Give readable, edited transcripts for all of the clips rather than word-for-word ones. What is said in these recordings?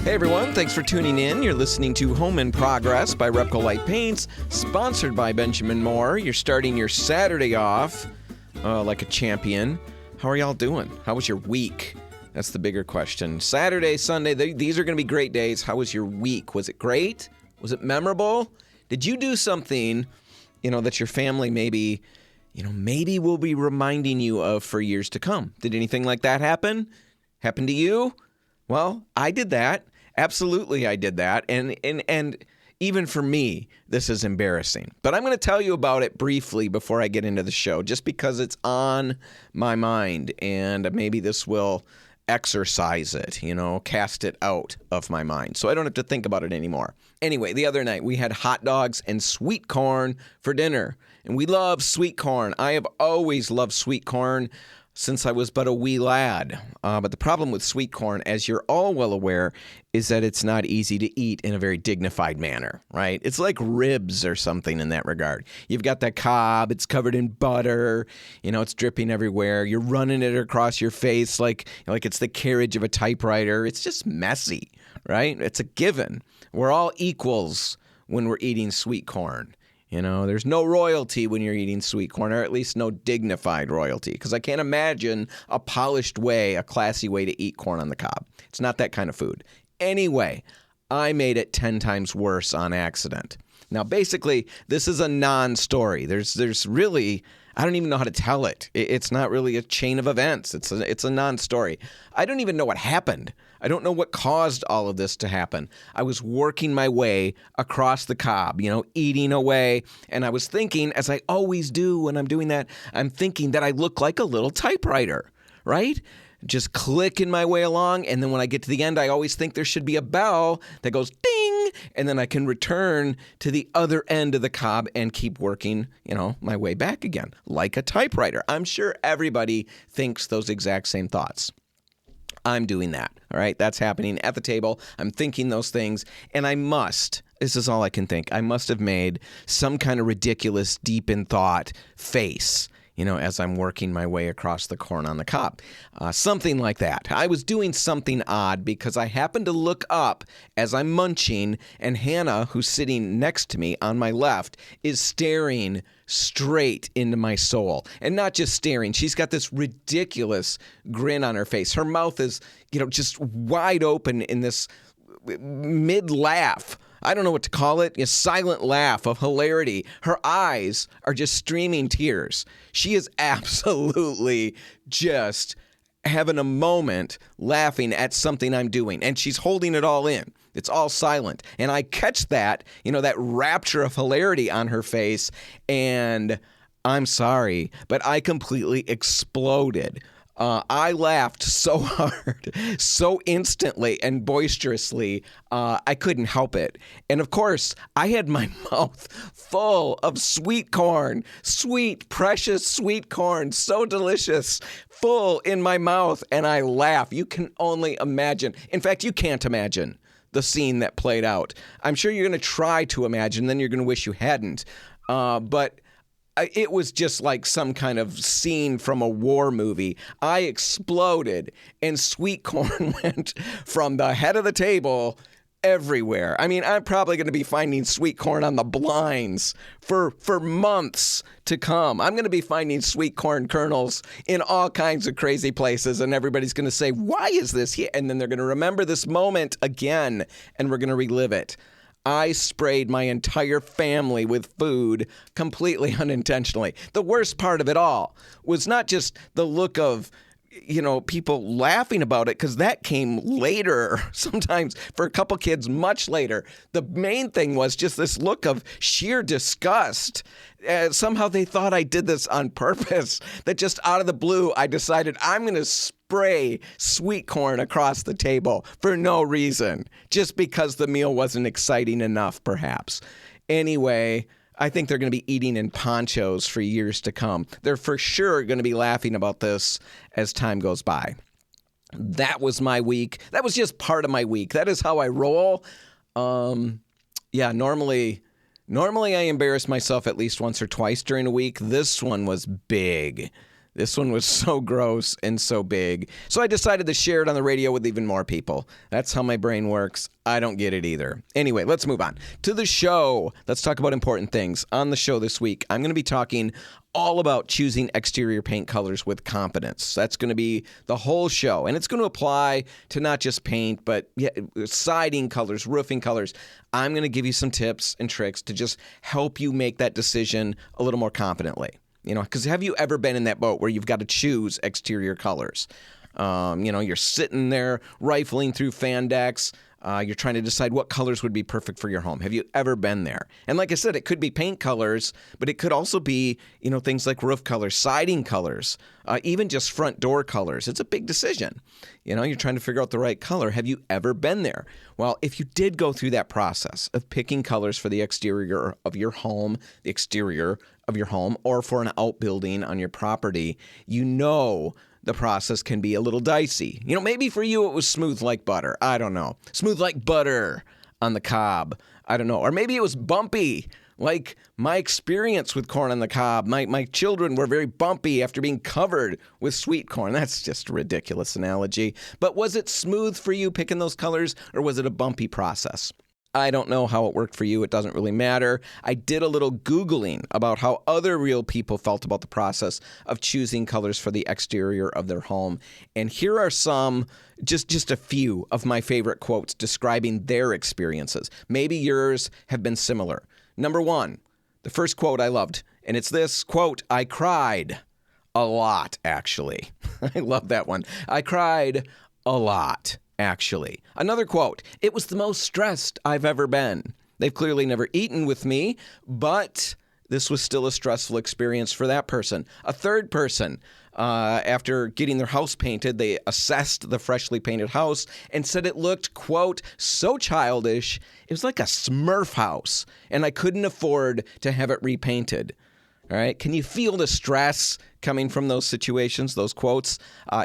Hey everyone, thanks for tuning in. You're listening to Home in Progress by RepcoLite Paints, sponsored by Benjamin Moore. You're starting your Saturday off like a champion. How are y'all doing? How was your week? That's the bigger question. Saturday, Sunday, these are going to be great days. How was your week? Was it great? Was it memorable? Did you do something, that your family maybe will be reminding you of for years to come? Did anything like that happen? Happen to you? Well, I did that. Absolutely, I did that. And even for me, this is embarrassing. But I'm going to tell you about it briefly before I get into the show, just because it's on my mind, and maybe this will exercise it, cast it out of my mind, so I don't have to think about it anymore. Anyway, the other night we had hot dogs and sweet corn for dinner, and we love sweet corn. I have always loved sweet corn since I was but a wee lad. But the problem with sweet corn, as you're all well aware, is that it's not easy to eat in a very dignified manner, right? It's like ribs or something in that regard. You've got that cob, it's covered in butter, it's dripping everywhere. You're running it across your face like it's the carriage of a typewriter. It's just messy, right? It's a given. We're all equals when we're eating sweet corn. There's no royalty when you're eating sweet corn, or at least no dignified royalty, because I can't imagine a polished way, a classy way to eat corn on the cob. It's not that kind of food. Anyway, I made it 10 times worse on accident. Now, basically, this is a non-story. There's really, I don't even know how to tell it. It's not really a chain of events. It's a non-story. I don't even know what happened. I don't know what caused all of this to happen. I was working my way across the cob, eating away, and I was thinking, as I always do when I'm doing that, I'm thinking that I look like a little typewriter, right? Just clicking my way along, and then when I get to the end, I always think there should be a bell that goes ding, and then I can return to the other end of the cob and keep working, my way back again, like a typewriter. I'm sure everybody thinks those exact same thoughts. I'm doing that, all right? That's happening at the table. I'm thinking those things, and this is all I can think, I must have made some kind of ridiculous, deep in thought face, as I'm working my way across the corn on the cob. Something like that. I was doing something odd because I happened to look up as I'm munching, and Hannah, who's sitting next to me on my left, is staring straight into my soul. And not just staring, she's got this ridiculous grin on her face. Her mouth is, just wide open in this mid-laugh. I don't know what to call it, a silent laugh of hilarity. Her eyes are just streaming tears. She is absolutely just having a moment laughing at something I'm doing, and she's holding it all in. It's all silent. And I catch that, that rapture of hilarity on her face, and I'm sorry, but I completely exploded. I laughed so hard, so instantly and boisterously, I couldn't help it. And of course, I had my mouth full of sweet corn, sweet, precious sweet corn, so delicious, full in my mouth, and I laugh. You can only imagine. In fact, you can't imagine the scene that played out. I'm sure you're going to try to imagine, then you're going to wish you hadn't. But it was just like some kind of scene from a war movie. I exploded, and sweet corn went from the head of the table everywhere. I mean, I'm probably going to be finding sweet corn on the blinds for months to come. I'm going to be finding sweet corn kernels in all kinds of crazy places, and everybody's going to say, why is this here? And then they're going to remember this moment again, and we're going to relive it. I sprayed my entire family with food completely unintentionally. The worst part of it all was not just the look of, people laughing about it, because that came later, sometimes for a couple kids much later. The main thing was just this look of sheer disgust. Somehow they thought I did this on purpose, that just out of the blue, I decided I'm going to spray sweet corn across the table for no reason, just because the meal wasn't exciting enough, perhaps. Anyway, I think they're going to be eating in ponchos for years to come. They're for sure going to be laughing about this as time goes by. That was my week. That was just part of my week. That is how I roll. Normally I embarrass myself at least once or twice during a week. This one was big. This one was so gross and so big. So I decided to share it on the radio with even more people. That's how my brain works. I don't get it either. Anyway, let's move on to the show. Let's talk about important things. On the show this week, I'm going to be talking all about choosing exterior paint colors with confidence. That's going to be the whole show. And it's going to apply to not just paint, but siding colors, roofing colors. I'm going to give you some tips and tricks to just help you make that decision a little more confidently. Because have you ever been in that boat where you've got to choose exterior colors? You're sitting there rifling through fan decks. You're trying to decide what colors would be perfect for your home. Have you ever been there? And like I said, it could be paint colors, but it could also be, things like roof colors, siding colors, even just front door colors. It's a big decision. You're trying to figure out the right color. Have you ever been there? Well, if you did go through that process of picking colors for the exterior of your home, or for an outbuilding on your property, the process can be a little dicey. Maybe for you it was smooth like butter. I don't know. Smooth like butter on the cob. I don't know. Or maybe it was bumpy, like my experience with corn on the cob. My children were very bumpy after being covered with sweet corn. That's just a ridiculous analogy. But was it smooth for you picking those colors, or was it a bumpy process? I don't know how it worked for you. It doesn't really matter. I did a little Googling about how other real people felt about the process of choosing colors for the exterior of their home. And here are some, just a few of my favorite quotes describing their experiences. Maybe yours have been similar. Number one, the first quote I loved, and it's this quote, "I cried a lot, actually." I love that one. I cried a lot. Actually. Another quote, "It was the most stressed I've ever been. They've clearly never eaten with me, but this was still a stressful experience for that person." A third person, after getting their house painted, they assessed the freshly painted house and said it looked, quote, "so childish. It was like a Smurf house, and I couldn't afford to have it repainted." All right. Can you feel the stress coming from those situations, those quotes?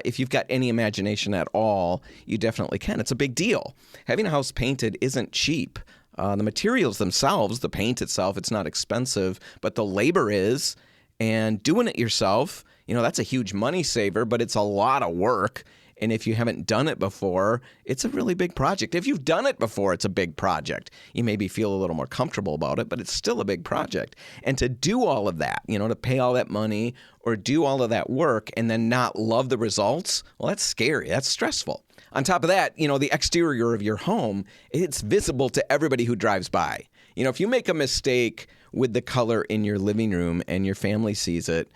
If you've got any imagination at all, you definitely can. It's a big deal. Having a house painted isn't cheap. The materials themselves, the paint itself, it's not expensive, but the labor is. And doing it yourself, that's a huge money saver, but it's a lot of work. And if you haven't done it before, it's a really big project. If you've done it before, it's a big project. You maybe feel a little more comfortable about it, but it's still a big project. And to do all of that, to pay all that money or do all of that work and then not love the results, well, that's scary. That's stressful. On top of that, the exterior of your home, it's visible to everybody who drives by. If you make a mistake with the color in your living room and your family sees it,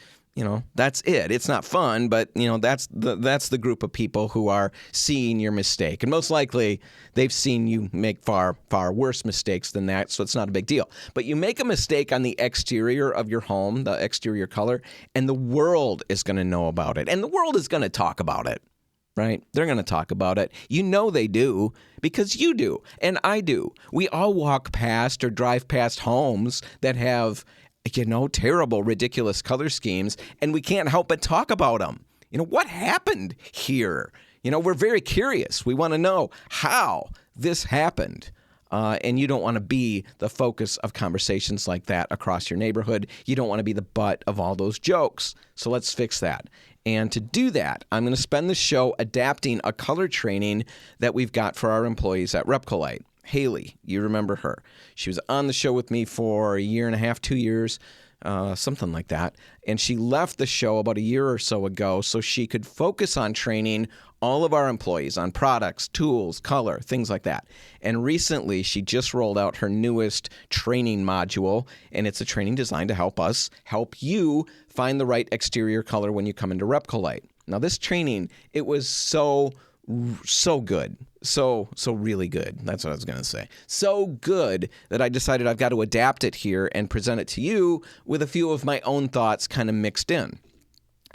that's it. It's not fun, but, that's the group of people who are seeing your mistake. And most likely, they've seen you make far, far worse mistakes than that, so it's not a big deal. But you make a mistake on the exterior of your home, the exterior color, and the world is going to know about it. And the world is going to talk about it, right? They're going to talk about it. They do, because you do, and I do. We all walk past or drive past homes that have terrible, ridiculous color schemes, and we can't help but talk about them. What happened here? We're very curious. We want to know how this happened. And you don't want to be the focus of conversations like that across your neighborhood. You don't want to be the butt of all those jokes. So let's fix that. And to do that, I'm going to spend the show adapting a color training that we've got for our employees at RepcoLite. Haley, you remember her. She was on the show with me for a year and a half, 2 years, something like that. And she left the show about a year or so ago so she could focus on training all of our employees on products, tools, color, things like that. And recently, she just rolled out her newest training module, and it's a training designed to help you find the right exterior color when you come into RepcoLite. Now, this training, it was so good. So really good. That's what I was going to say. So good that I decided I've got to adapt it here and present it to you with a few of my own thoughts kind of mixed in.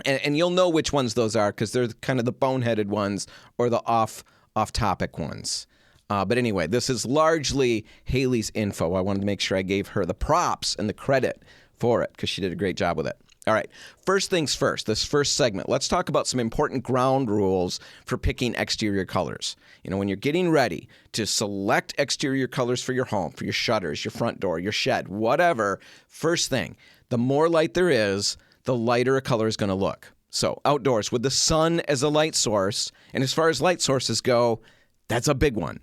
And you'll know which ones those are because they're kind of the boneheaded ones or the off-topic ones. But anyway, this is largely Haley's info. I wanted to make sure I gave her the props and the credit for it because she did a great job with it. All right, first things first, this first segment, let's talk about some important ground rules for picking exterior colors. When you're getting ready to select exterior colors for your home, for your shutters, your front door, your shed, whatever, first thing, the more light there is, the lighter a color is going to look. So outdoors with the sun as a light source, and as far as light sources go, that's a big one.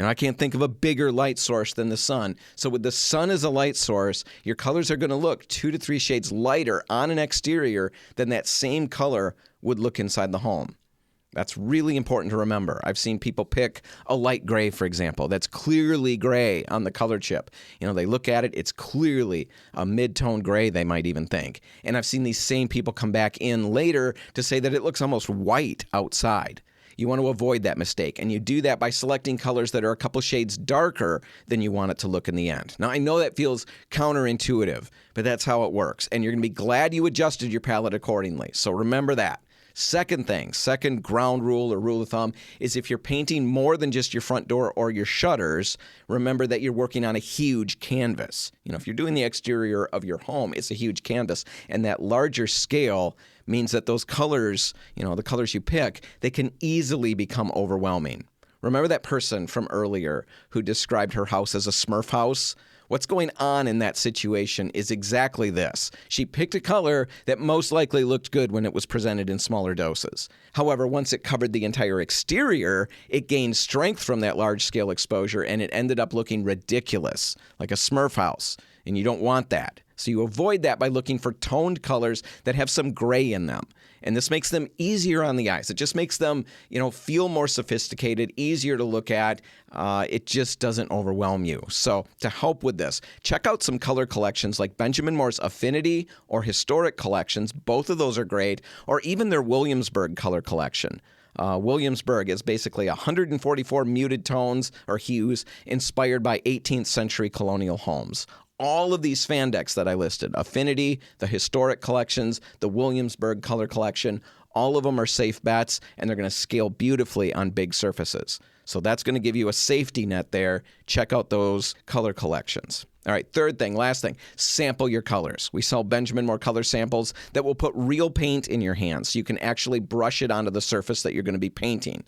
I can't think of a bigger light source than the sun. So with the sun as a light source, your colors are going to look 2 to 3 shades lighter on an exterior than that same color would look inside the home. That's really important to remember. I've seen people pick a light gray, for example, that's clearly gray on the color chip. They look at it, it's clearly a mid-tone gray, they might even think. And I've seen these same people come back in later to say that it looks almost white outside. You want to avoid that mistake, and you do that by selecting colors that are a couple shades darker than you want it to look in the end. Now, I know that feels counterintuitive, but that's how it works, and you're going to be glad you adjusted your palette accordingly. So remember that. Second ground rule or rule of thumb is if you're painting more than just your front door or your shutters, remember that you're working on a huge canvas. If you're doing the exterior of your home, it's a huge canvas, and that larger scale means that those colors, the colors you pick, they can easily become overwhelming. Remember that person from earlier who described her house as a Smurf house? What's going on in that situation is exactly this. She picked a color that most likely looked good when it was presented in smaller doses. However, once it covered the entire exterior, it gained strength from that large-scale exposure, and it ended up looking ridiculous, like a Smurf house, and you don't want that. So you avoid that by looking for toned colors that have some gray in them. And this makes them easier on the eyes. It just makes them, feel more sophisticated, easier to look at. It just doesn't overwhelm you. So to help with this, check out some color collections like Benjamin Moore's Affinity or Historic collections. Both of those are great. Or even their Williamsburg color collection. Williamsburg is basically 144 muted tones or hues inspired by 18th century colonial homes. All of these fan decks that I listed, Affinity, the Historic collections, the Williamsburg color collection, all of them are safe bets, and they're going to scale beautifully on big surfaces. So that's going to give you a safety net there. Check out those color collections. All right, last thing, sample your colors. We sell Benjamin Moore color samples that will put real paint in your hands so you can actually brush it onto the surface that you're going to be painting.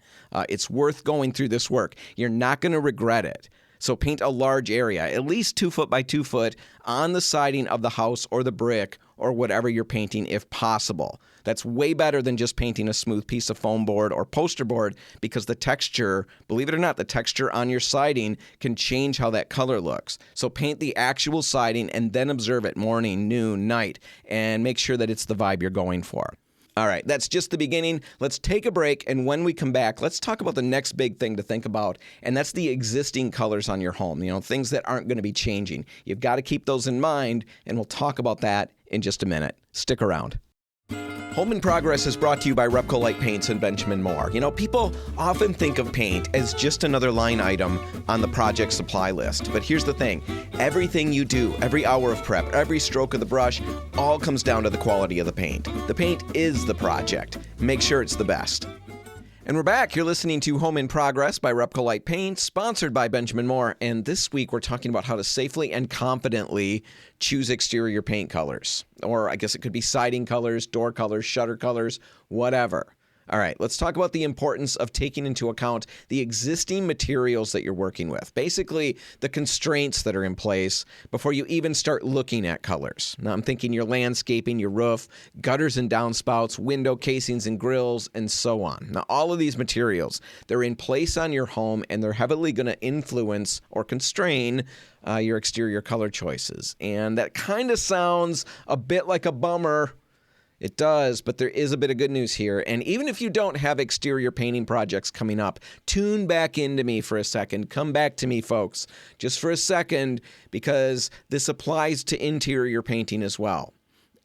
It's worth going through this work. You're not going to regret it. So paint a large area, at least 2 foot by 2 foot, on the siding of the house or the brick or whatever you're painting if possible. That's way better than just painting a smooth piece of foam board or poster board because the texture, believe it or not, the texture on your siding can change how that color looks. So paint the actual siding and then observe it morning, noon, night, and make sure that it's the vibe you're going for. All right, that's just the beginning. Let's take a break, and when we come back, let's talk about the next big thing to think about, and that's the existing colors on your home, things that aren't going to be changing. You've got to keep those in mind, and we'll talk about that in just a minute. Stick around. Home in Progress is brought to you by RepcoLite Paints and Benjamin Moore. People often think of paint as just another line item on the project supply list. But here's the thing. Everything you do, every hour of prep, every stroke of the brush, all comes down to the quality of the paint. The paint is the project. Make sure it's the best. And we're back. You're listening to Home in Progress by RepcoLite Paints, sponsored by Benjamin Moore. And this week we're talking about how to safely and confidently choose exterior paint colors. Or I guess it could be siding colors, door colors, shutter colors, whatever. All right, let's talk about the importance of taking into account the existing materials that you're working with. Basically, the constraints that are in place before you even start looking at colors. Now, I'm thinking your landscaping, your roof, gutters and downspouts, window casings and grills, and so on. Now, all of these materials, they're in place on your home, and they're heavily going to influence or constrain your exterior color choices. And that kind of sounds a bit like a bummer. It does, but there is a bit of good news here. And even if you don't have exterior painting projects coming up, tune back into me for a second. Come back to me, folks, just for a second, because this applies to interior painting as well.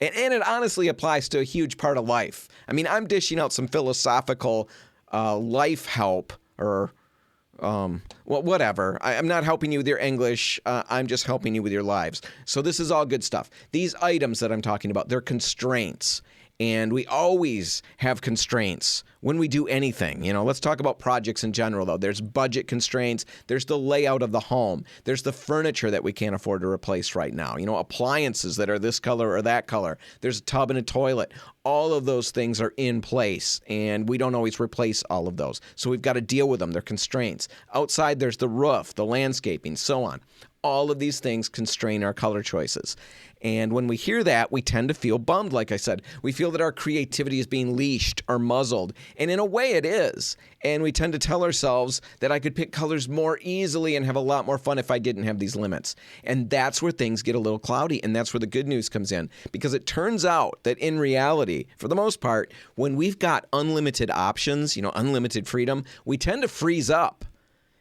And it honestly applies to a huge part of life. I mean, I'm dishing out some philosophical life help or whatever. I'm not helping you with your English. I'm just helping you with your lives. So this is all good stuff. These items that I'm talking about, they're constraints. And we always have constraints when we do anything. Let's talk about projects in general, though. There's budget constraints. There's the layout of the home. There's the furniture that we can't afford to replace right now. Appliances that are this color or that color. There's a tub and a toilet. All of those things are in place, and we don't always replace all of those. So we've got to deal with them. They're constraints. Outside, there's the roof, the landscaping, so on. All of these things constrain our color choices. And when we hear that, we tend to feel bummed, like I said. We feel that our creativity is being leashed or muzzled. And in a way, it is. And we tend to tell ourselves that I could pick colors more easily and have a lot more fun if I didn't have these limits. And that's where things get a little cloudy. And that's where the good news comes in. Because it turns out that in reality, for the most part, when we've got unlimited options, unlimited freedom, we tend to freeze up.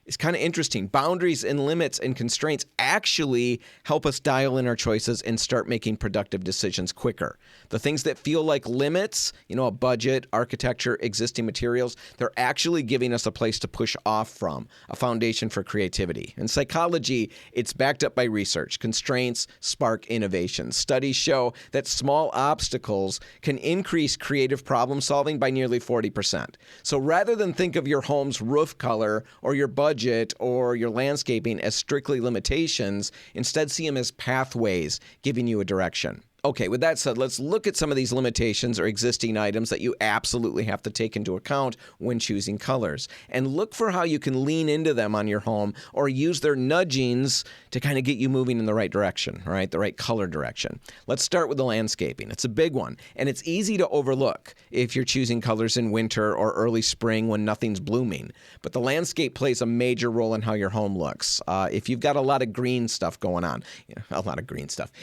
It's kind of interesting. Boundaries and limits and constraints actually help us dial in our choices and start making productive decisions quicker. The things that feel like limits, a budget, architecture, existing materials, they're actually giving us a place to push off from, a foundation for creativity. In psychology, it's backed up by research. Constraints spark innovation. Studies show that small obstacles can increase creative problem solving by nearly 40%. So rather than think of your home's roof color or your budget or your landscaping as strictly limitations, instead see them as pathways giving you a direction. Okay, with that said, let's look at some of these limitations or existing items that you absolutely have to take into account when choosing colors. And look for how you can lean into them on your home or use their nudgings to kind of get you moving in the right direction, right? The right color direction. Let's start with the landscaping. It's a big one, and it's easy to overlook if you're choosing colors in winter or early spring when nothing's blooming. But the landscape plays a major role in how your home looks. If you've got a lot of green stuff going on,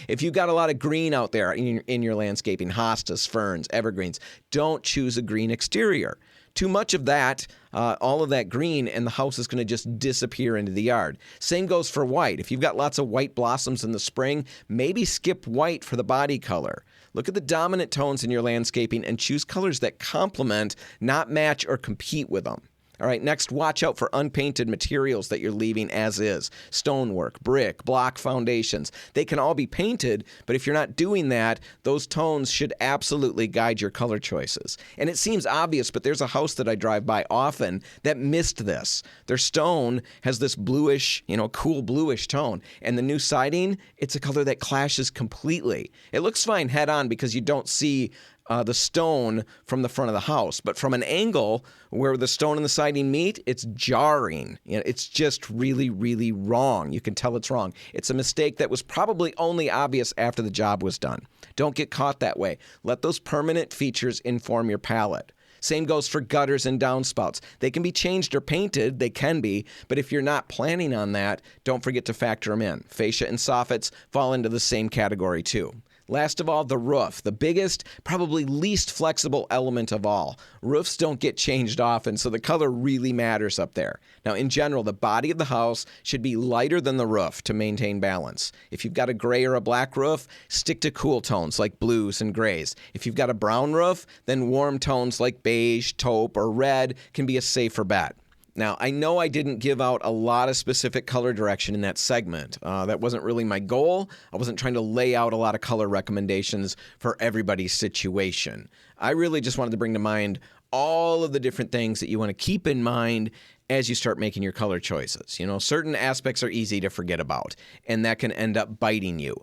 if you've got a lot of green out there in your landscaping, hostas, ferns, evergreens, don't choose a green exterior. Too much of that, all of that green, and the house is going to just disappear into the yard. Same goes for white. If you've got lots of white blossoms in the spring, maybe skip white for the body color. Look at the dominant tones in your landscaping and choose colors that complement, not match or compete with them. All right, next, watch out for unpainted materials that you're leaving as is. Stonework, brick, block foundations. They can all be painted, but if you're not doing that, those tones should absolutely guide your color choices. And it seems obvious, but there's a house that I drive by often that missed this. Their stone has this bluish, cool bluish tone. And the new siding, it's a color that clashes completely. It looks fine head on because you don't see the stone from the front of the house. But from an angle where the stone and the siding meet, it's jarring. It's just really, really wrong. You can tell it's wrong. It's a mistake that was probably only obvious after the job was done. Don't get caught that way. Let those permanent features inform your palette. Same goes for gutters and downspouts. They can be changed or painted, they can be, but if you're not planning on that, don't forget to factor them in. Fascia and soffits fall into the same category too. Last of all, the roof, the biggest, probably least flexible element of all. Roofs don't get changed often, so the color really matters up there. Now, in general, the body of the house should be lighter than the roof to maintain balance. If you've got a gray or a black roof, stick to cool tones like blues and grays. If you've got a brown roof, then warm tones like beige, taupe, or red can be a safer bet. Now, I know I didn't give out a lot of specific color direction in that segment. That wasn't really my goal. I wasn't trying to lay out a lot of color recommendations for everybody's situation. I really just wanted to bring to mind all of the different things that you want to keep in mind as you start making your color choices. Certain aspects are easy to forget about, and that can end up biting you.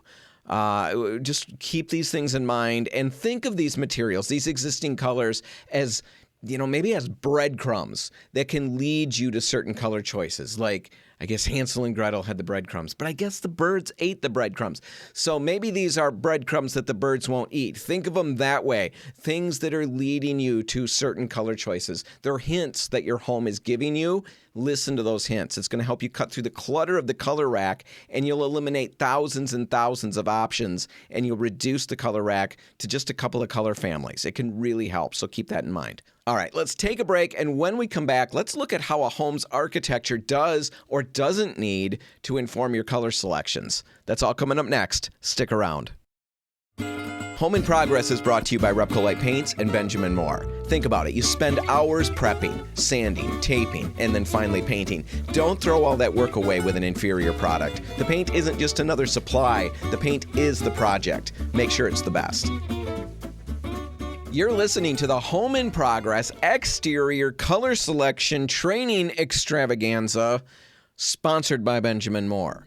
Just keep these things in mind and think of these materials, these existing colors, as maybe as breadcrumbs that can lead you to certain color choices. Like, I guess Hansel and Gretel had the breadcrumbs, but I guess the birds ate the breadcrumbs. So maybe these are breadcrumbs that the birds won't eat. Think of them that way. Things that are leading you to certain color choices. They're hints that your home is giving you. Listen to those hints. It's going to help you cut through the clutter of the color rack, and you'll eliminate thousands and thousands of options, and you'll reduce the color rack to just a couple of color families. It can really help, so keep that in mind. All right, let's take a break, and when we come back, let's look at how a home's architecture does or doesn't need to inform your color selections. That's all coming up next. Stick around. Home in Progress is brought to you by RepcoLite Paints and Benjamin Moore. Think about it. You spend hours prepping, sanding, taping, and then finally painting. Don't throw all that work away with an inferior product. The paint isn't just another supply. The paint is the project. Make sure it's the best. You're listening to the Home in Progress Exterior Color Selection Training Extravaganza, sponsored by Benjamin Moore.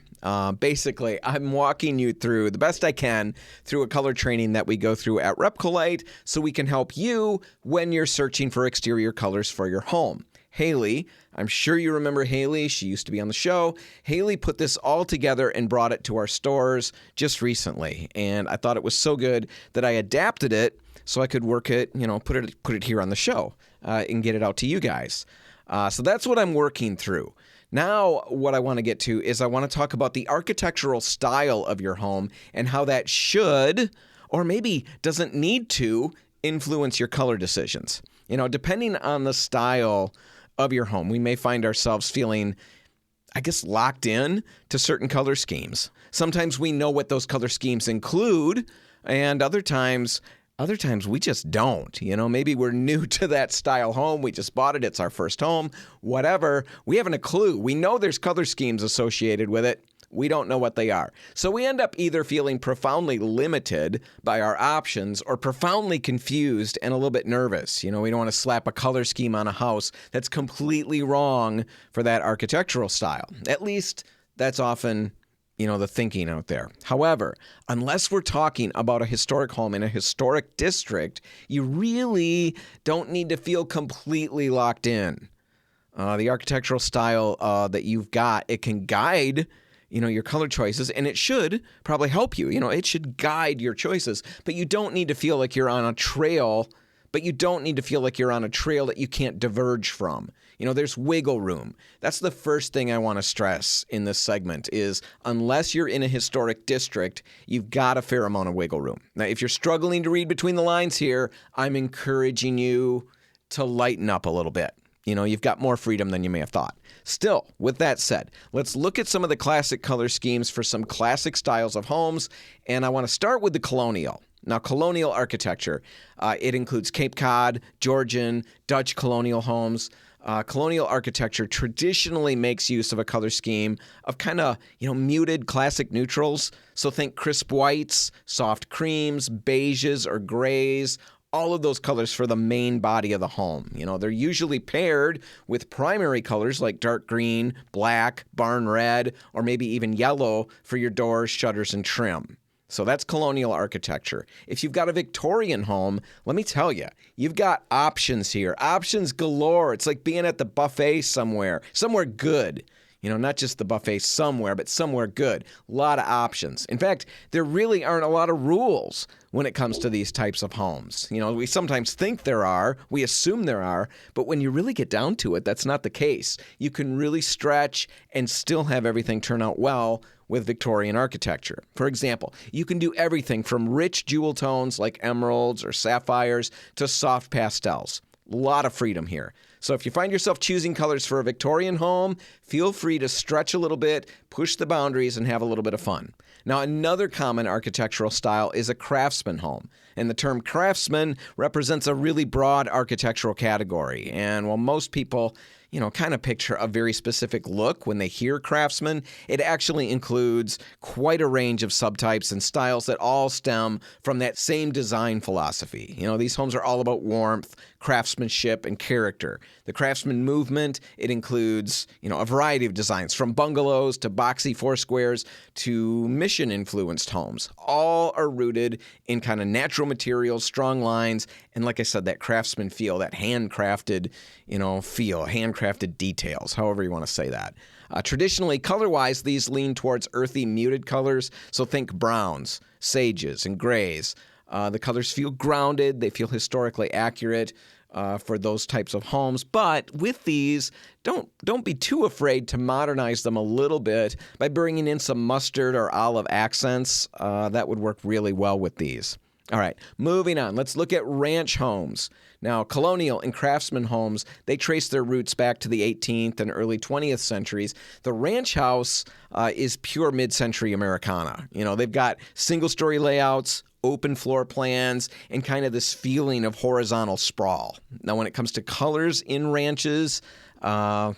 Basically, I'm walking you through the best I can through a color training that we go through at RepcoLite so we can help you when you're searching for exterior colors for your home. Haley, I'm sure you remember Haley. She used to be on the show. Haley put this all together and brought it to our stores just recently. And I thought it was so good that I adapted it so I could work it, put it here on the show and get it out to you guys. So that's what I'm working through. Now, what I want to get to is I want to talk about the architectural style of your home and how that should, or maybe doesn't need to, influence your color decisions. Depending on the style of your home, we may find ourselves feeling, locked in to certain color schemes. Sometimes we know what those color schemes include, and other times we just don't. Maybe we're new to that style home. We just bought it. It's our first home. Whatever. We haven't a clue. We know there's color schemes associated with it. We don't know what they are. So we end up either feeling profoundly limited by our options or profoundly confused and a little bit nervous. We don't want to slap a color scheme on a house that's completely wrong for that architectural style. At least that's often the thinking out there. However, unless we're talking about a historic home in a historic district, you really don't need to feel completely locked in. The architectural style that you've got, it can guide your color choices, and it should probably help you. It should guide your choices, but you don't need to feel like you're on a trail, that you can't diverge from. There's wiggle room. That's the first thing I want to stress in this segment is unless you're in a historic district, you've got a fair amount of wiggle room. Now, if you're struggling to read between the lines here, I'm encouraging you to lighten up a little bit. You've got more freedom than you may have thought. Still, with that said, let's look at some of the classic color schemes for some classic styles of homes, and I want to start with the colonial. Now, colonial architecture, it includes Cape Cod, Georgian, Dutch colonial homes. Colonial architecture traditionally makes use of a color scheme of kind of, muted classic neutrals. So think crisp whites, soft creams, beiges or grays, all of those colors for the main body of the home. They're usually paired with primary colors like dark green, black, barn red, or maybe even yellow for your doors, shutters, and trim. So that's colonial architecture. If you've got a Victorian home, let me tell you, you've got options here. Options galore. It's like being at the buffet somewhere good. Not just the buffet somewhere, but somewhere good. A lot of options. In fact, there really aren't a lot of rules when it comes to these types of homes. We sometimes think there are, we assume there are, but when you really get down to it, that's not the case. You can really stretch and still have everything turn out well with Victorian architecture. For example, you can do everything from rich jewel tones like emeralds or sapphires to soft pastels. A lot of freedom here. So if you find yourself choosing colors for a Victorian home, feel free to stretch a little bit, push the boundaries, and have a little bit of fun. Now, another common architectural style is a craftsman home. And the term craftsman represents a really broad architectural category. And while most people kind of picture a very specific look when they hear craftsman, it actually includes quite a range of subtypes and styles that all stem from that same design philosophy. These homes are all about warmth, craftsmanship, and character. The craftsman movement, it includes, a variety of designs from bungalows to boxy four squares to mission-influenced homes. All are rooted in kind of natural materials, strong lines, and like I said, that craftsman feel, that handcrafted, feel, handcrafted details, however you want to say that. Traditionally, color-wise, these lean towards earthy, muted colors, so think browns, sages, and grays. The colors feel grounded, they feel historically accurate for those types of homes. But with these, don't be too afraid to modernize them a little bit by bringing in some mustard or olive accents. That would work really well with these. All right, moving on. Let's look at ranch homes. Now, colonial and craftsman homes, they trace their roots back to the 18th and early 20th centuries. The ranch house is pure mid-century Americana. They've got single-story layouts, open floor plans, and kind of this feeling of horizontal sprawl. Now, when it comes to colors in ranches, it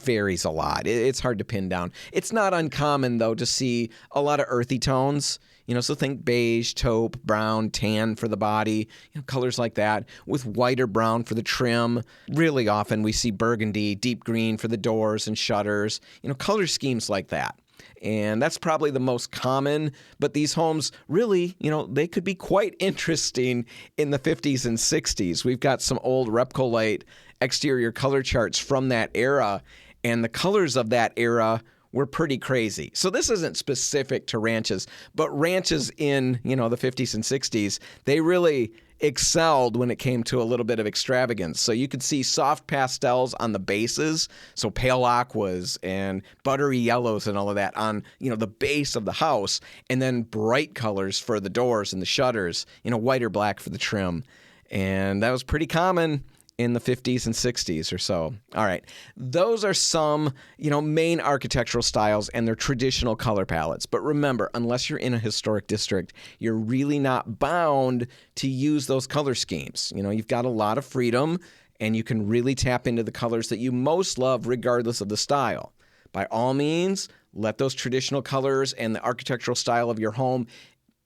varies a lot. It's hard to pin down. It's not uncommon, though, to see a lot of earthy tones So think beige, taupe, brown, tan for the body, colors like that, with white or brown for the trim. Really often we see burgundy, deep green for the doors and shutters, color schemes like that. And that's probably the most common, but these homes really, they could be quite interesting in the 50s and 60s. We've got some old RepcoLite exterior color charts from that era, and the colors of that era were pretty crazy. So this isn't specific to ranches, but ranches in, the 50s and 60s, they really excelled when it came to a little bit of extravagance. So you could see soft pastels on the bases, so pale aquas and buttery yellows and all of that on, the base of the house, and then bright colors for the doors and the shutters, white or black for the trim. And that was pretty common in the 50s and 60s or so. All right. Those are some, main architectural styles and their traditional color palettes. But remember, unless you're in a historic district, you're really not bound to use those color schemes. You've got a lot of freedom, and you can really tap into the colors that you most love regardless of the style. By all means, let those traditional colors and the architectural style of your home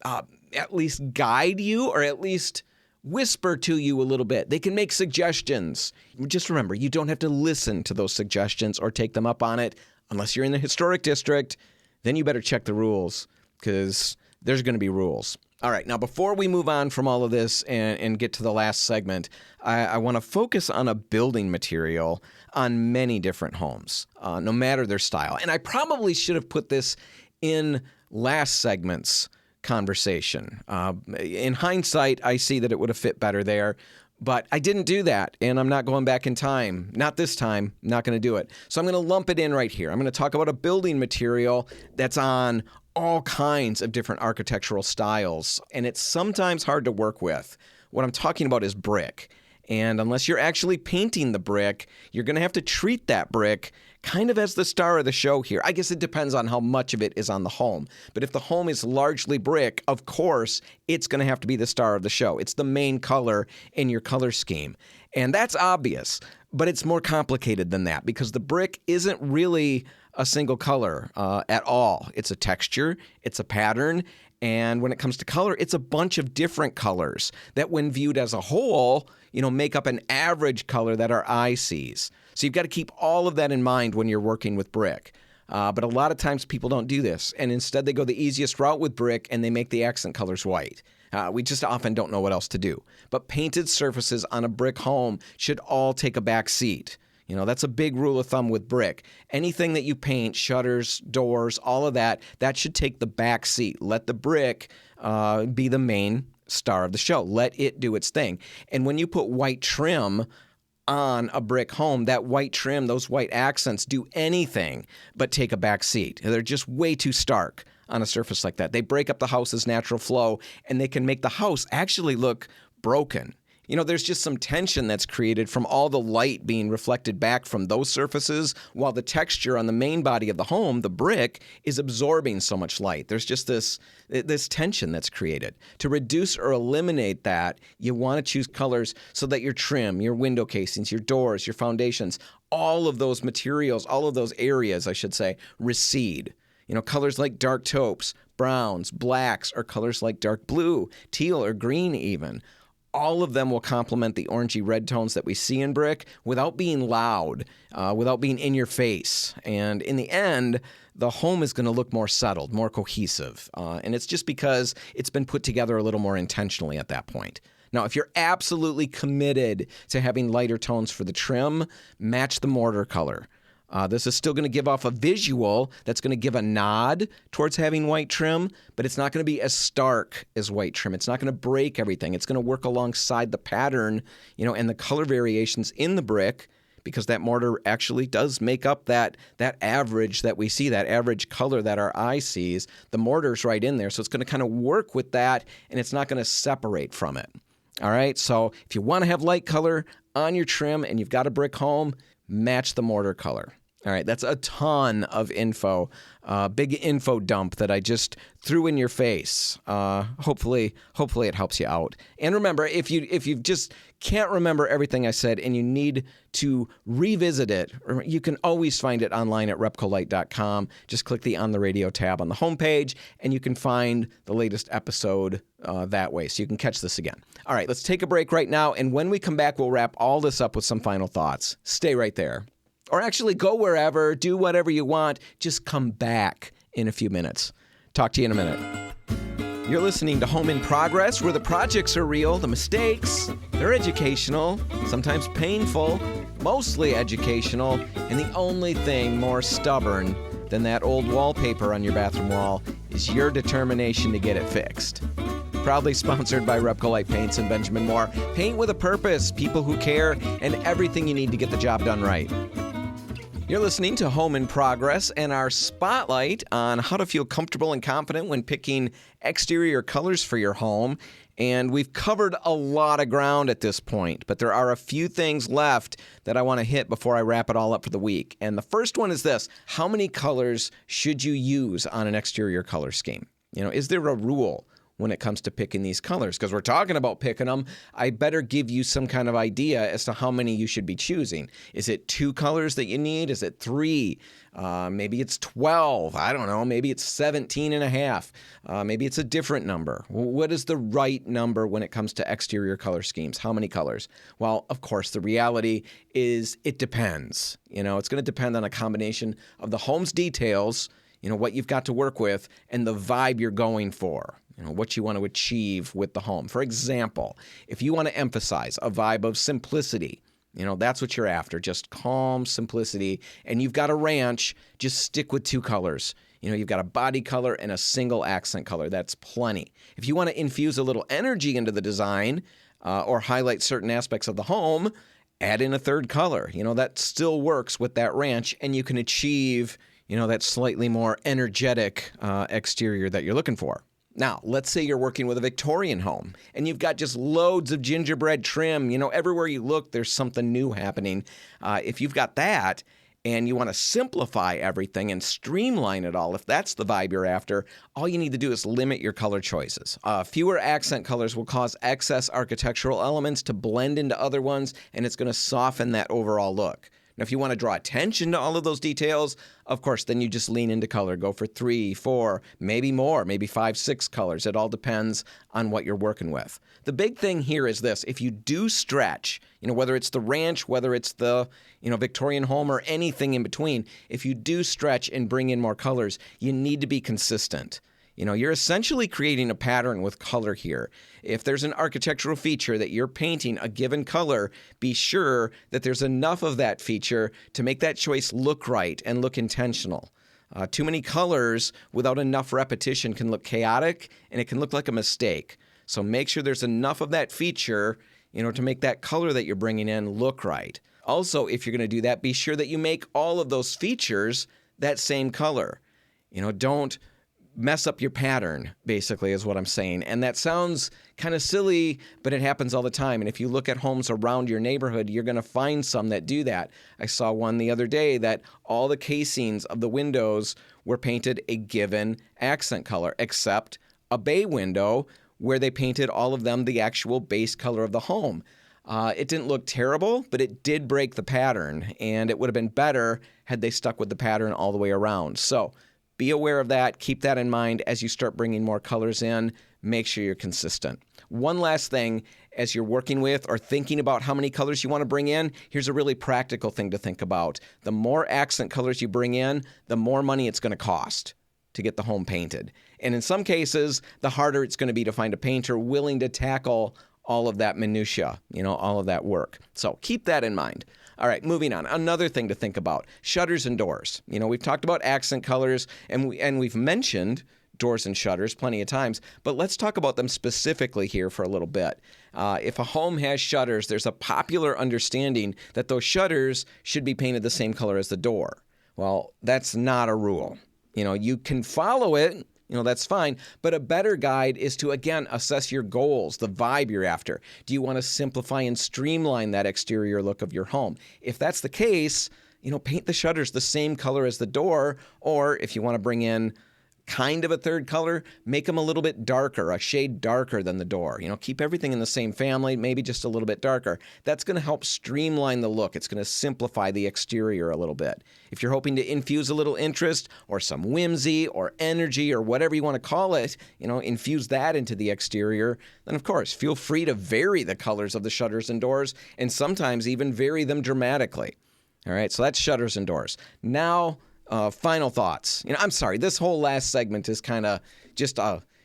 at least guide you, or at least whisper to you a little bit. They can make suggestions. Just remember, you don't have to listen to those suggestions or take them up on it. Unless you're in the historic district, then you better check the rules, because there's going to be rules. All right, now before we move on from all of this and get to the last segment, I want to focus on a building material on many different homes, no matter their style. And I probably should have put this in last segment's conversation. In hindsight, I see that it would have fit better there, but I didn't do that, and I'm not going back in time. Not this time. Not going to do it. So I'm going to lump it in right here. I'm going to talk about a building material that's on all kinds of different architectural styles, and it's sometimes hard to work with. What I'm talking about is brick. And unless you're actually painting the brick, you're going to have to treat that brick kind of as the star of the show here. I guess it depends on how much of it is on the home. But if the home is largely brick, of course, it's going to have to be the star of the show. It's the main color in your color scheme. And that's obvious, but it's more complicated than that, because the brick isn't really a single color at all. It's a texture, it's a pattern, and when it comes to color, it's a bunch of different colors that, when viewed as a whole, make up an average color that our eye sees. So you've got to keep all of that in mind when you're working with brick. But a lot of times people don't do this, and instead they go the easiest route with brick, and they make the accent colors white. We just often don't know what else to do. But painted surfaces on a brick home should all take a back seat. That's a big rule of thumb with brick. Anything that you paint, shutters, doors, all of that should take the back seat. Let the brick be the main star of the show. Let it do its thing. And when you put white trim on a brick home, that white trim, those white accents do anything but take a back seat. They're just way too stark on a surface like that. They break up the house's natural flow, and they can make the house actually look broken. There's just some tension that's created from all the light being reflected back from those surfaces, while the texture on the main body of the home, the brick, is absorbing so much light. There's just this tension that's created. To reduce or eliminate that, you want to choose colors so that your trim, your window casings, your doors, your foundations, all of those materials, all of those areas, I should say, recede. Colors like dark taupes, browns, blacks, or colors like dark blue, teal, or green even. All of them will complement the orangey red tones that we see in brick without being loud, without being in your face. And in the end, the home is going to look more settled, more cohesive. And it's just because it's been put together a little more intentionally at that point. Now, if you're absolutely committed to having lighter tones for the trim, match the mortar color. This is still going to give off a visual that's going to give a nod towards having white trim, but it's not going to be as stark as white trim. It's not going to break everything. It's going to work alongside the pattern, and the color variations in the brick, because that mortar actually does make up that average that we see, that average color that our eye sees. The mortar's right in there, so it's going to kind of work with that, and it's not going to separate from it. All right, so if you want to have light color on your trim and you've got a brick home, match the mortar color. All right, that's a ton of info, big info dump that I just threw in your face. Hopefully it helps you out. And remember, if you've just can't remember everything I said and you need to revisit it, you can always find it online at RepcoLite.com. Just click the On the Radio tab on the homepage, and you can find the latest episode that way, so you can catch this again. All right, let's take a break right now, and when we come back, we'll wrap all this up with some final thoughts. Stay right there. Or actually go wherever, do whatever you want. Just come back in a few minutes. Talk to you in a minute. You're listening to Home in Progress, where the projects are real, the mistakes, they're educational, sometimes painful, mostly educational, and the only thing more stubborn than that old wallpaper on your bathroom wall is your determination to get it fixed. Proudly sponsored by RepcoLite Paints and Benjamin Moore. Paint with a purpose, people who care, and everything you need to get the job done right. You're listening to Home in Progress and our spotlight on how to feel comfortable and confident when picking exterior colors for your home. And we've covered a lot of ground at this point, but there are a few things left that I want to hit before I wrap it all up for the week. And the first one is this: how many colors should you use on an exterior color scheme? Is there a rule when it comes to picking these colors? Because we're talking about picking them, I better give you some kind of idea as to how many you should be choosing. Is it 2 colors that you need? Is it 3? Maybe it's 12. I don't know. Maybe it's 17 and a half. Maybe it's a different number. What is the right number when it comes to exterior color schemes? How many colors? Well, of course, the reality is it depends. It's going to depend on a combination of the home's details, what you've got to work with, and the vibe you're going for. What you want to achieve with the home. For example, if you want to emphasize a vibe of simplicity, that's what you're after, just calm simplicity, and you've got a ranch, just stick with 2 colors. You've got a body color and a single accent color. That's plenty. If you want to infuse a little energy into the design or highlight certain aspects of the home, add in a 3rd color. That still works with that ranch, and you can achieve, that slightly more energetic exterior that you're looking for. Now, let's say you're working with a Victorian home and you've got just loads of gingerbread trim. Everywhere you look, there's something new happening. If you've got that and you want to simplify everything and streamline it all, if that's the vibe you're after, all you need to do is limit your color choices. Fewer accent colors will cause excess architectural elements to blend into other ones, and it's going to soften that overall look. Now, if you want to draw attention to all of those details, of course, then you just lean into color. Go for 3, 4, maybe more, maybe 5, 6 colors. It all depends on what you're working with. The big thing here is this: if you do stretch, whether it's the ranch, whether it's the, Victorian home or anything in between, if you do stretch and bring in more colors, you need to be consistent. You're essentially creating a pattern with color here. If there's an architectural feature that you're painting a given color, be sure that there's enough of that feature to make that choice look right and look intentional. Too many colors without enough repetition can look chaotic, and it can look like a mistake. So make sure there's enough of that feature, to make that color that you're bringing in look right. Also, if you're going to do that, be sure that you make all of those features that same color. Don't mess up your pattern, basically, is what I'm saying. And that sounds kind of silly, but it happens all the time. And if you look at homes around your neighborhood, you're going to find some that do that. I saw one the other day that all the casings of the windows were painted a given accent color, except a bay window where they painted all of them the actual base color of the home. It didn't look terrible, but it did break the pattern, and it would have been better had they stuck with the pattern all the way around. So be aware of that. Keep that in mind as you start bringing more colors in. Make sure you're consistent. One last thing, as you're working with or thinking about how many colors you want to bring in, here's a really practical thing to think about. The more accent colors you bring in, the more money it's going to cost to get the home painted. And in some cases, the harder it's going to be to find a painter willing to tackle all of that minutia, all of that work. So keep that in mind. All right, moving on. Another thing to think about, shutters and doors. We've talked about accent colors, and we've mentioned doors and shutters plenty of times, but let's talk about them specifically here for a little bit. If a home has shutters, there's a popular understanding that those shutters should be painted the same color as the door. Well, that's not a rule. You can follow it, that's fine. But a better guide is to, again, assess your goals, the vibe you're after. Do you want to simplify and streamline that exterior look of your home? If that's the case, paint the shutters the same color as the door. Or if you want to bring in kind of a third color, make them a little bit darker, a shade darker than the door. Keep everything in the same family, maybe just a little bit darker. That's going to help streamline the look. It's going to simplify the exterior a little bit. If you're hoping to infuse a little interest or some whimsy or energy or whatever you want to call it, infuse that into the exterior, then of course, feel free to vary the colors of the shutters and doors and sometimes even vary them dramatically. All right, so that's shutters and doors. Now, final thoughts. I'm sorry, this whole last segment is kind of just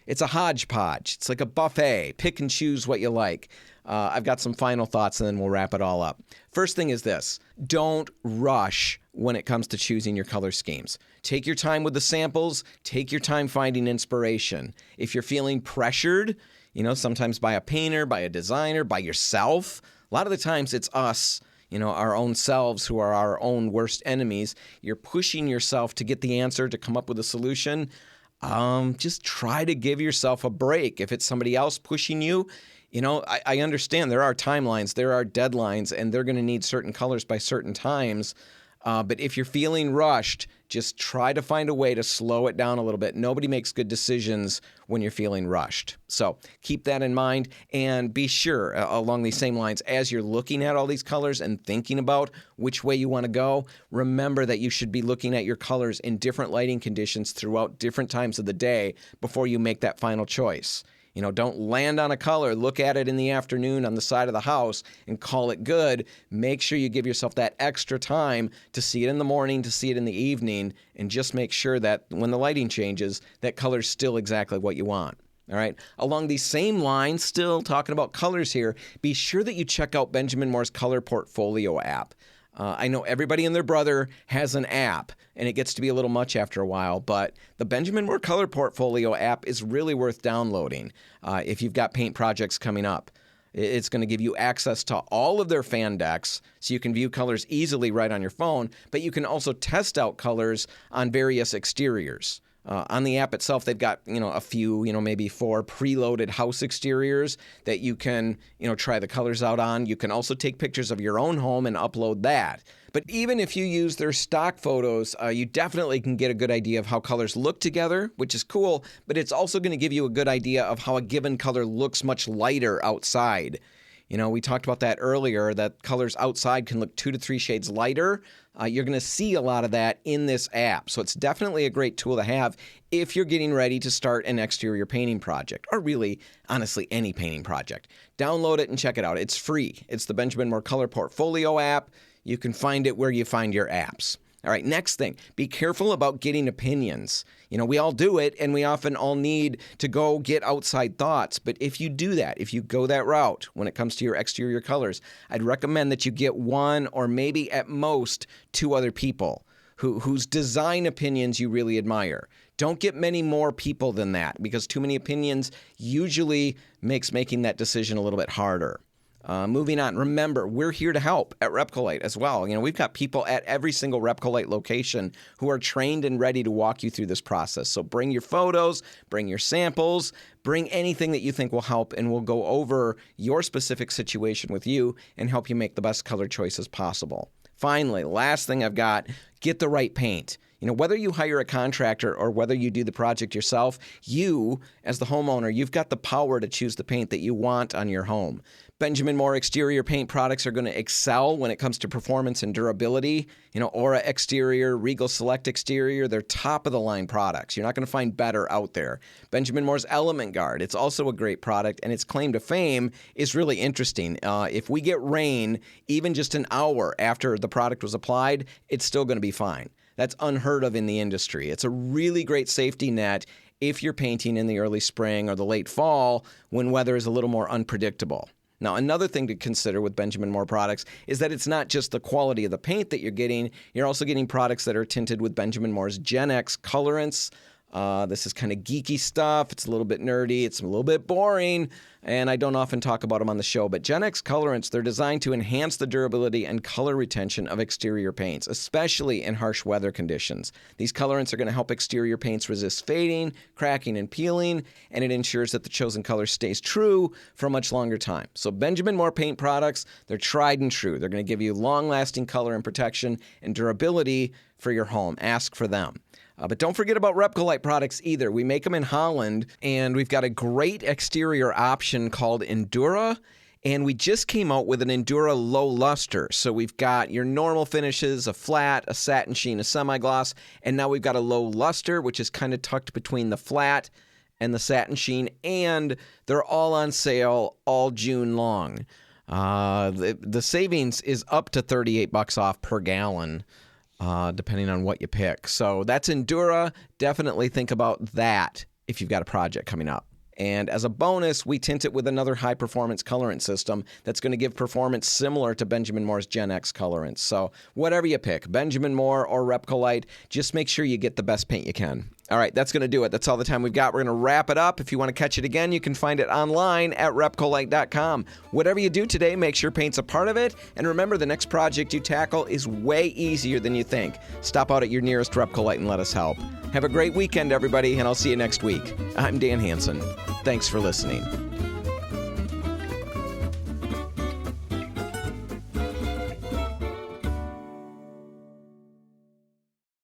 it's a hodgepodge. It's like a buffet. Pick and choose what you like. I've got some final thoughts and then we'll wrap it all up. First thing is this. Don't rush when it comes to choosing your color schemes. Take your time with the samples. Take your time finding inspiration. If you're feeling pressured, sometimes by a painter, by a designer, by yourself, a lot of the times it's us, our own selves who are our own worst enemies. You're pushing yourself to get the answer, to come up with a solution. Just try to give yourself a break. If it's somebody else pushing you, I understand there are timelines, there are deadlines, and they're going to need certain colors by certain times. But if you're feeling rushed, just try to find a way to slow it down a little bit. Nobody makes good decisions when you're feeling rushed. So keep that in mind and be sure, along these same lines, as you're looking at all these colors and thinking about which way you want to go, remember that you should be looking at your colors in different lighting conditions throughout different times of the day before you make that final choice. Don't land on a color, look at it in the afternoon on the side of the house and call it good. Make sure you give yourself that extra time to see it in the morning, to see it in the evening, and just make sure that when the lighting changes, that color's still exactly what you want. All right. Along these same lines, still talking about colors here, be sure that you check out Benjamin Moore's Color Portfolio app. I know everybody and their brother has an app, and it gets to be a little much after a while, but the Benjamin Moore Color Portfolio app is really worth downloading if you've got paint projects coming up. It's going to give you access to all of their fan decks, so you can view colors easily right on your phone, but you can also test out colors on various exteriors. On the app itself, they've got, a few, maybe 4 preloaded house exteriors that you can, try the colors out on. You can also take pictures of your own home and upload that. But even if you use their stock photos, you definitely can get a good idea of how colors look together, which is cool, but it's also going to give you a good idea of how a given color looks much lighter outside. We talked about that earlier, that colors outside can look 2 to 3 shades lighter. You're going to see a lot of that in this app. So it's definitely a great tool to have if you're getting ready to start an exterior painting project, or really, honestly, any painting project. Download it and check it out. It's free. It's the Benjamin Moore Color Portfolio app. You can find it where you find your apps. All right, next thing, be careful about getting opinions. We all do it, and we often all need to go get outside thoughts. But if you do that, if you go that route when it comes to your exterior colors, I'd recommend that you get 1 or maybe at most 2 other people whose design opinions you really admire. Don't get many more people than that, because too many opinions usually makes making that decision a little bit harder. Moving on, remember, we're here to help at RepcoLite as well. We've got people at every single RepcoLite location who are trained and ready to walk you through this process. So bring your photos, bring your samples, bring anything that you think will help, and we'll go over your specific situation with you and help you make the best color choices possible. Finally, last thing I've got, get the right paint. Whether you hire a contractor or whether you do the project yourself, you, as the homeowner, you've got the power to choose the paint that you want on your home. Benjamin Moore exterior paint products are going to excel when it comes to performance and durability. Aura Exterior, Regal Select Exterior, they're top-of-the-line products. You're not going to find better out there. Benjamin Moore's Element Guard, it's also a great product, and its claim to fame is really interesting. If we get rain, even just an hour after the product was applied, it's still going to be fine. That's unheard of in the industry. It's a really great safety net if you're painting in the early spring or the late fall when weather is a little more unpredictable. Now, another thing to consider with Benjamin Moore products is that it's not just the quality of the paint that you're getting. You're also getting products that are tinted with Benjamin Moore's Gen X colorants. This is kind of geeky stuff. It's a little bit nerdy. It's a little bit boring, and I don't often talk about them on the show. But Gen X colorants, they're designed to enhance the durability and color retention of exterior paints, especially in harsh weather conditions. These colorants are going to help exterior paints resist fading, cracking, and peeling, and it ensures that the chosen color stays true for a much longer time. So Benjamin Moore paint products, they're tried and true. They're going to give you long-lasting color and protection and durability for your home. Ask for them. But don't forget about RepcoLite products either. We make them in Holland, and we've got a great exterior option called Endura. And we just came out with an Endura low luster. So we've got your normal finishes, a flat, a satin sheen, a semi-gloss, and now we've got a low luster, which is kind of tucked between the flat and the satin sheen, and they're all on sale all June long. The savings is up to $38 off per gallon, depending on what you pick. So that's Endura. Definitely think about that if you've got a project coming up. And as a bonus, we tint it with another high-performance colorant system that's going to give performance similar to Benjamin Moore's Gen X colorants. So whatever you pick, Benjamin Moore or RepcoLite, just make sure you get the best paint you can. All right, that's going to do it. That's all the time we've got. We're going to wrap it up. If you want to catch it again, you can find it online at RepcoLite.com. Whatever you do today, make sure paint's a part of it. And remember, the next project you tackle is way easier than you think. Stop out at your nearest RepcoLite and let us help. Have a great weekend, everybody, and I'll see you next week. I'm Dan Hansen. Thanks for listening.